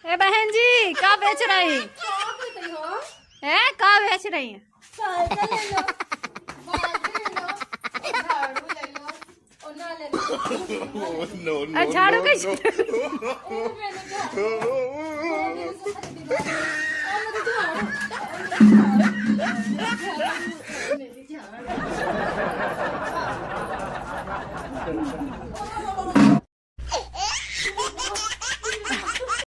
ए बहन जी क्या बेच रही है? क्या बेच रही है? झाड़ू के